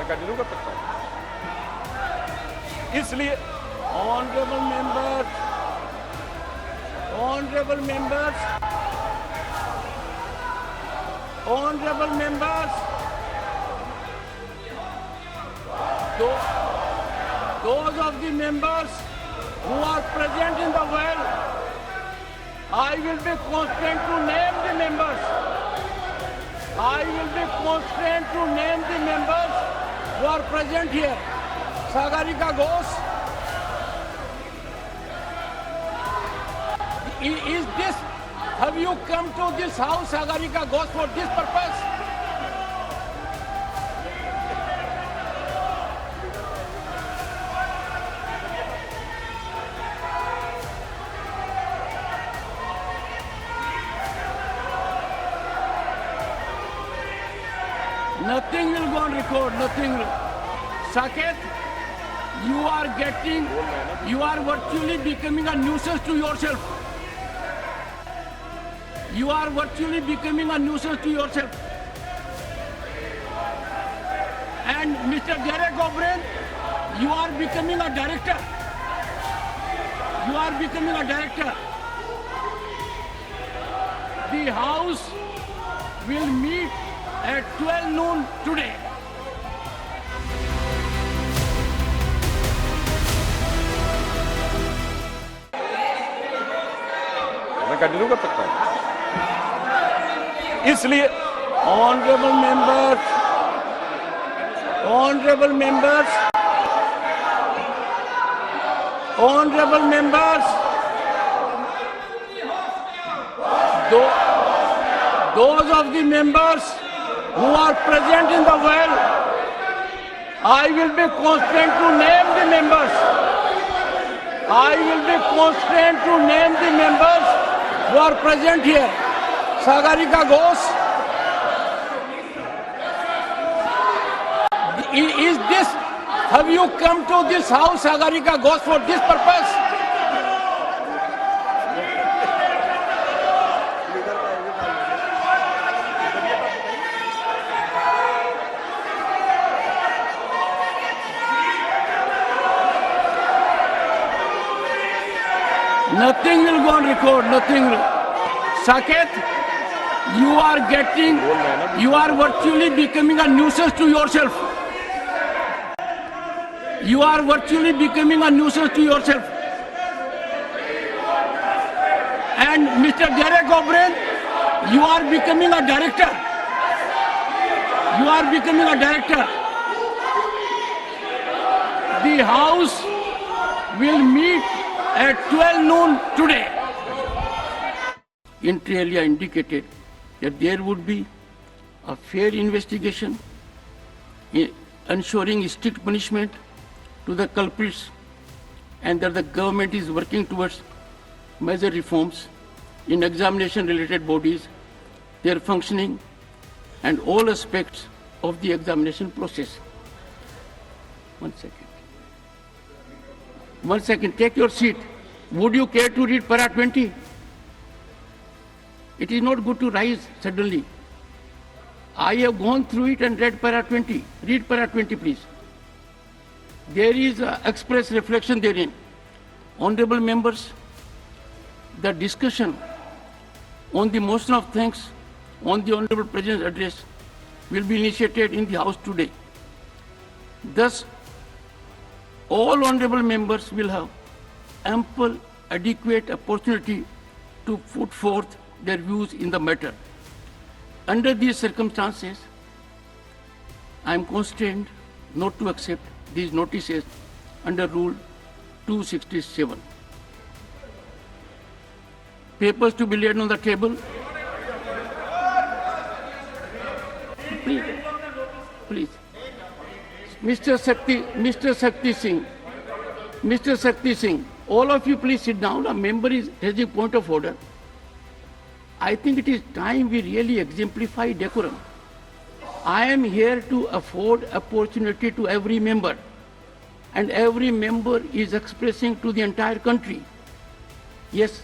Continue कर सकता हूं। इसलिए honourable members, honourable members, honourable members, those of the members who are present in the well, I will be constrained to name the members. I will be constrained to name the members who are present here. Sagarika Ghosh. Is this, have you come to this house, Sagarika Ghosh, for this purpose? Nothing will go on record, nothing will. Saket, you are virtually becoming a nuisance to yourself. You are virtually becoming a nuisance to yourself. And Mr. Derek O'Brien, you are becoming a director. You are becoming a director. The House will meet at 12 noon today. मैं continue कर सकता हूं। इसलिए honourable members, honourable members, honourable members, those of the members who are present in the well, I will be constrained to name the members. I will be constrained to name the members who are present here. Sagarika Ghosh. Is this, have you come to this house, Sagarika Ghosh, for this purpose? Nothing will go on record, nothing will. Saket, you are virtually becoming a nuisance to yourself. You are virtually becoming a nuisance to yourself. And Mr. Derek O'Brien, you are becoming a director. You are becoming a director. The House will meet at 12 noon today. Inter alia indicated that there would be a fair investigation, ensuring strict punishment to the culprits, and that the government is working towards major reforms in examination-related bodies, their functioning, and all aspects of the examination process. One second, take your seat. Would you care to read para 20? It is not good to rise suddenly. I have gone through it and read para 20. Read para 20, please. There is express reflection therein. Honorable members, the discussion on the motion of thanks on the Honorable President's address will be initiated in the House today. Thus, all honorable members will have ample, adequate opportunity to put forth their views in the matter. Under these circumstances, I am constrained not to accept these notices under Rule 267. Papers to be laid on the table. Please. Mr. Sakti Singh, all of you please sit down. A member is raising point of order. I think it is time we really exemplify decorum. I am here to afford opportunity to every member, and every member is expressing to the entire country. Yes,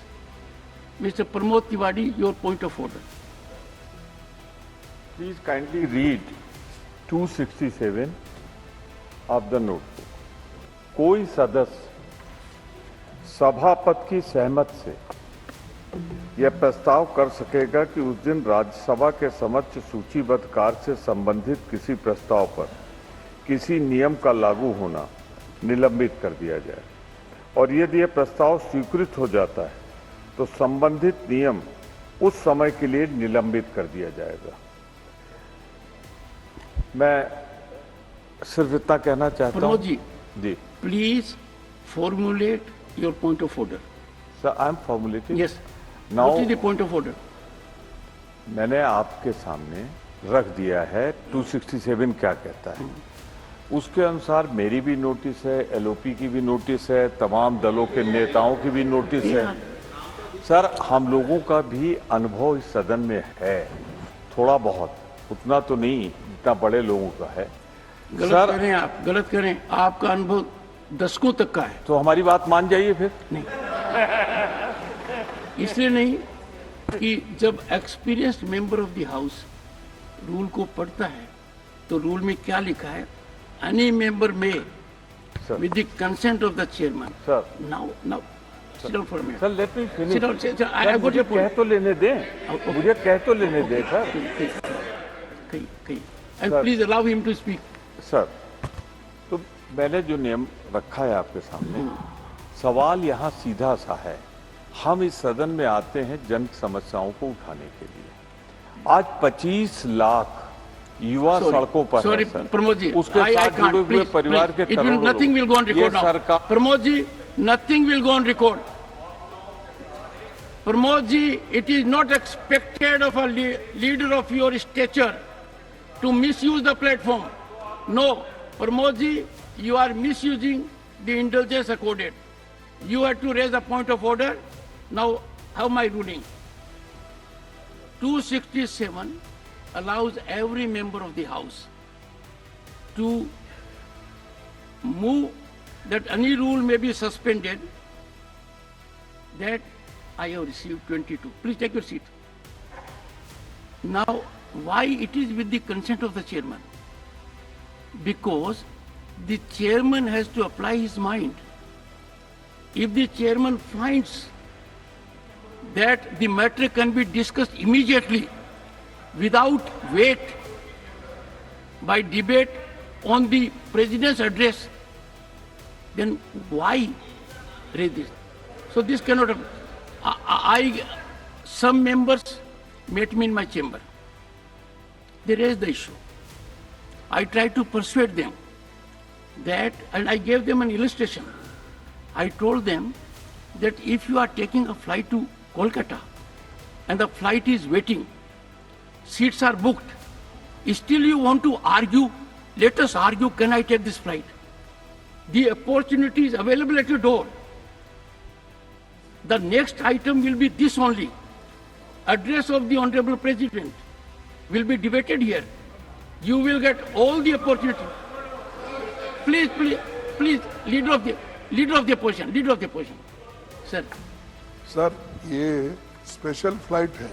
Mr. Pramod Tiwari, your point of order. Please kindly read 267 of the notebook. कोई सदस्य सभापति की सहमति से यह प्रस्ताव कर सकेगा कि उस दिन राज्यसभा के समक्ष सूचीबद्ध कार्य से संबंधित किसी प्रस्ताव पर किसी नियम का लागू होना निलंबित कर दिया जाए, और यदि यह प्रस्ताव स्वीकृत हो जाता है तो संबंधित नियम उस समय के लिए निलंबित कर दिया जाएगा। मैं सिर्फ इतना कहना चाहता हूं ji, please formulate your point of order. Sir, I am formulating. Yes, now what is the point of order? मैंने आपके सामने रख दिया है 267 क्या कहता है, उसके अनुसार मेरी भी नोटिस है, एलओपी की भी नोटिस है, तमाम दलों के नेताओं की भी नोटिस है। सर, हम लोगों का भी अनुभव इस सदन में है, थोड़ा बहुत, उतना तो नहीं जितना बड़े लोगों का है। गलत करें आप, गलत करें, आपका अनुभव दशकों तक का है। तो हमारी बात मान जाइए फिर। नहीं, इसलिए नहीं कि जब experienced member of the house rule को पढ़ता है तो रूल में क्या लिखा है, एनी मेंबर में with the consent of the chairman. Sir, now sit down for a minute. Sir, let me finish. Sit down, sit down. I got मुझे your कह point. तो लेने दें, मुझे कह तो लेने दें सर। कहीं and please allow him to speak. Sir, तो मैंने जो नियम रखा है आपके सामने, सवाल यहाँ सीधा सा है, हम इस सदन में आते हैं जन समस्याओं को उठाने के लिए। आज 25 लाख युवा सड़कों पर Sorry, है सर। प्रमोद जी, उसके I साथ जुड़े can't, हुए please, परिवार के please. करोड़ों Nothing will go on लोग। record ये now. सरकार, Pramod ji, nothing will go on record. Pramod ji, it is not expected of a leader of your stature to misuse the platform. No, Pramod ji, you are misusing the indulgence accorded. You have to raise a point of order. Now, have my ruling. 267 allows every member of the House to move that any rule may be suspended. That I have received 22. Please take your seat. Now, why it is with the consent of the chairman? Because the chairman has to apply his mind. If the chairman finds that the matter can be discussed immediately without wait by debate on the president's address, then why raise this? So this cannot happen. Some members met me in my chamber. They raised the issue. I tried to persuade them that, and I gave them an illustration. I told them that if you are taking a flight to Kolkata and the flight is waiting, seats are booked, still you want to argue, let us argue, can I take this flight? The opportunity is available at your door. The next item will be this only. Address of the Honorable President will be debated here. You will get all the opportunity. Please, leader of the opposition. Sir. Sir, ये special flight है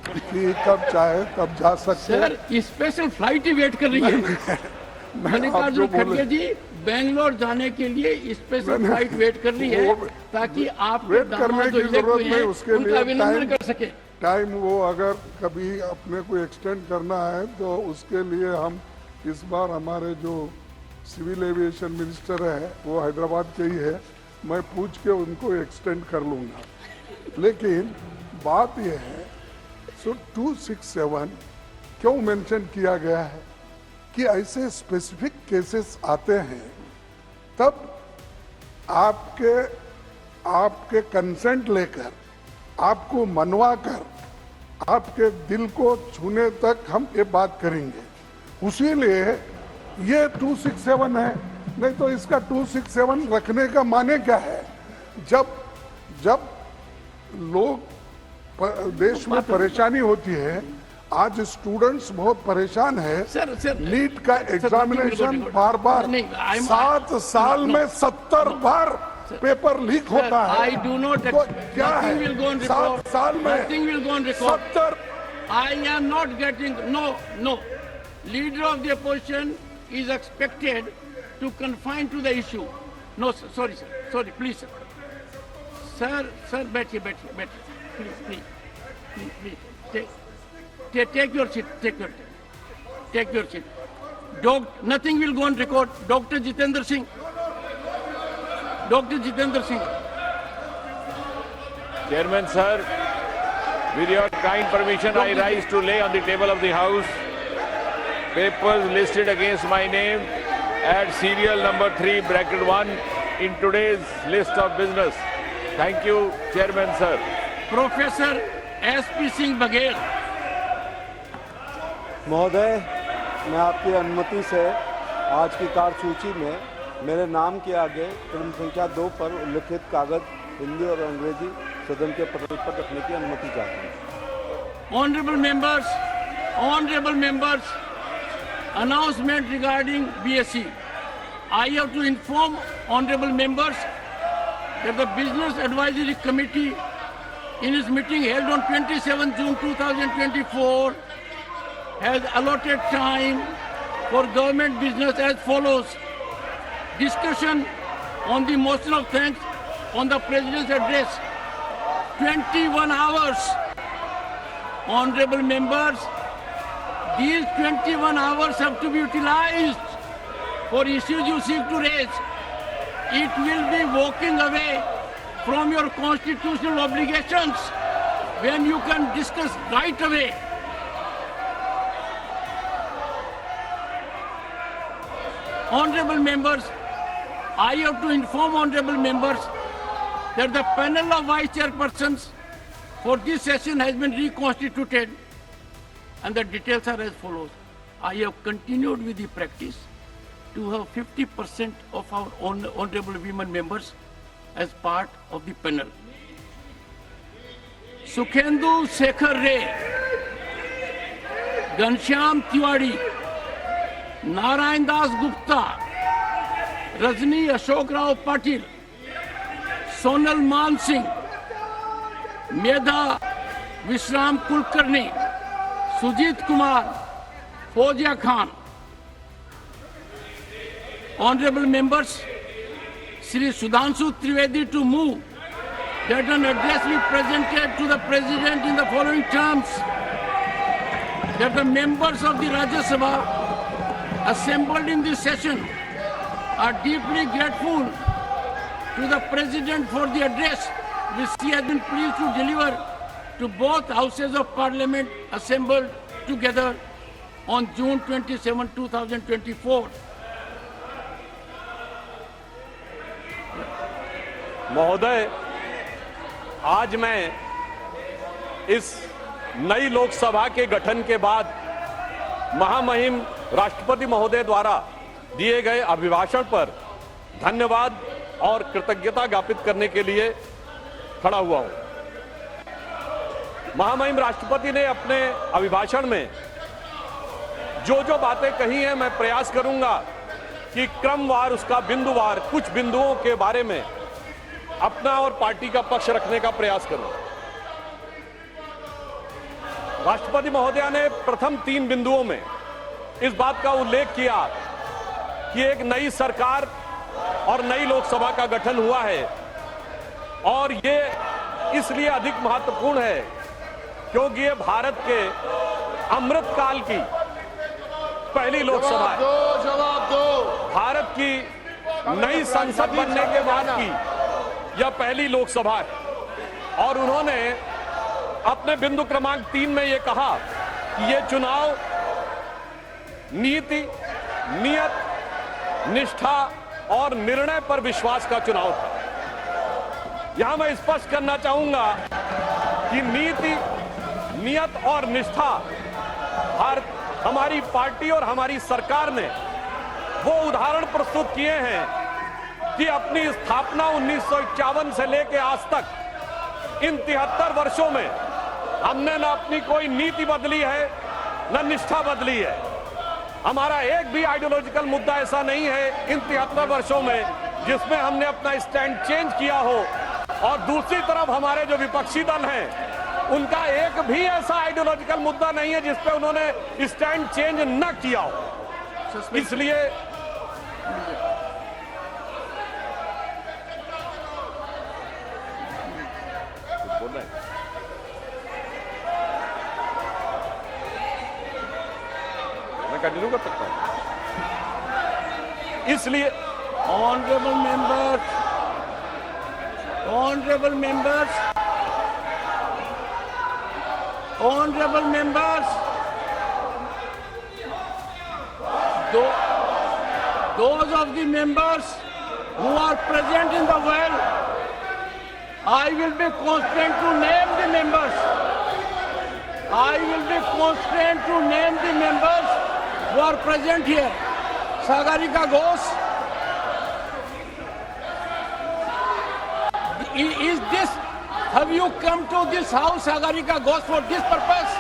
कि कब चाहे तब जा सकते हैं। Sir, special flight ही wait कर रही है। मल्लिकार्जुन खड़गे जी बेंगलोर जाने के लिए स्पेशल फ्लाइट वेट कर रही है ताकि आप वेट करने की जरूरत नहीं, उसके लिए अभिनंदन कर सके। टाइम वो अगर कभी अपने को एक्सटेंड करना है तो उसके लिए हम इस बार हमारे जो सिविल एविएशन मिनिस्टर है वो हैदराबाद के ही है, मैं पूछ के उनको एक्सटेंड कर लूँगा। लेकिन बात यह है, सो 267 क्यों मेंशन किया गया है कि ऐसे स्पेसिफिक केसेस आते हैं तब आपके कंसेंट लेकर, आपको मनवा कर, आपके दिल को छूने तक हम ये बात करेंगे। उसी लिए ये 267 है, नहीं तो इसका 267 रखने का माने क्या है? जब लोग देश में परेशानी होती है, आज स्टूडेंट्स बहुत परेशान है। नीट का एग्जामिनेशन बार 7 साल में 70 बार पेपर लीक होता है। I do not तो क्या है 7 साल में nothing will go on record. 70? I am not getting no. Leader of the opposition is expected to confine to the issue. No, sir, sorry, sir. Sorry, please, sir. Sir, बैठिए. Please. Take your seat. Take your seat. Nothing will go on record. Dr. Jitendra Singh. Chairman, sir, with your kind permission, I rise to lay on the table of the House papers listed against my name at serial number 3, bracket 1 in today's list of business. Thank you, Chairman, sir. Professor S.P. Singh Baghel. महोदय, मैं आपकी अनुमति से आज की कार्यसूची में मेरे नाम के आगे क्रम संख्या 2 पर उल्लिखित कागज हिंदी और अंग्रेजी सदन के पटल पर रखने की अनुमति चाहता हूँ। Honorable members, announcement regarding BSc. I have to inform honorable members that the Business Advisory Committee in its meeting held on 27 June 2024 has allotted time for government business as follows. Discussion on the motion of thanks on the President's address, 21 hours. Honorable members, these 21 hours have to be utilized for issues you seek to raise. It will be walking away from your constitutional obligations when you can discuss right away. Honorable members, I have to inform honorable members that the panel of vice chairpersons for this session has been reconstituted, and the details are as follows. I have continued with the practice to have 50% of our honorable women members as part of the panel. Sukhendu Shekhar Ray, Ghanshyam Tiwari, Narayan Das Gupta, Rajni Ashok Rao Patil, Sonal Man Singh, Medha Vishram Kulkarni, Sujit Kumar, Fozia Khan. Honorable members, Sri Sudhanshu Trivedi to move that an address be presented to the President in the following terms: that the members of the Rajya Sabha assembled in this session are deeply grateful to the President for the address which he has been pleased to deliver to both houses of Parliament assembled together on June 27, 2024. महोदय, आज मैं इस नई लोकसभा के गठन के बाद महामहिम राष्ट्रपति महोदय द्वारा दिए गए अभिभाषण पर धन्यवाद और कृतज्ञता ज्ञापित करने के लिए खड़ा हुआ हूं। महामहिम राष्ट्रपति ने अपने अभिभाषण में जो जो बातें कही हैं, मैं प्रयास करूंगा कि क्रमवार उसका बिंदुवार कुछ बिंदुओं के बारे में अपना और पार्टी का पक्ष रखने का प्रयास करूं। राष्ट्रपति महोदया ने प्रथम 3 बिंदुओं में इस बात का उल्लेख किया कि एक नई सरकार और नई लोकसभा का गठन हुआ है, और ये इसलिए अधिक महत्वपूर्ण है क्योंकि ये भारत के अमृतकाल की पहली लोकसभा है। भारत की नई संसद बनने के बाद की यह पहली लोकसभा है। और उन्होंने अपने बिंदु क्रमांक 3 में यह कहा कि यह चुनाव नीति, नियत, निष्ठा और निर्णय पर विश्वास का चुनाव था। यहां मैं स्पष्ट करना चाहूंगा कि नीति, नियत और निष्ठा हमारी पार्टी और हमारी सरकार ने वो उदाहरण प्रस्तुत किए हैं कि अपनी स्थापना 1951 से लेकर आज तक इन 73 वर्षों में हमने न अपनी कोई नीति बदली है, न निष्ठा बदली है। हमारा एक भी आइडियोलॉजिकल मुद्दा ऐसा नहीं है इन 73 वर्षों में जिसमें हमने अपना स्टैंड चेंज किया हो। और दूसरी तरफ हमारे जो विपक्षी दल हैं, उनका एक भी ऐसा आइडियोलॉजिकल मुद्दा नहीं है जिस पे उन्होंने स्टैंड चेंज न किया हो। इसलिए कुछ बोलना है? मैं कंटिन्यू कर सकता हूं। इसलिए Honorable members, honorable members, honorable members, those of the members who are present in the well, I will be constrained to name the members. I will be constrained to name the members who are present here. Sagarika Ghosh. Is this, have you come to this house, Sagarika Ghosh, for this purpose?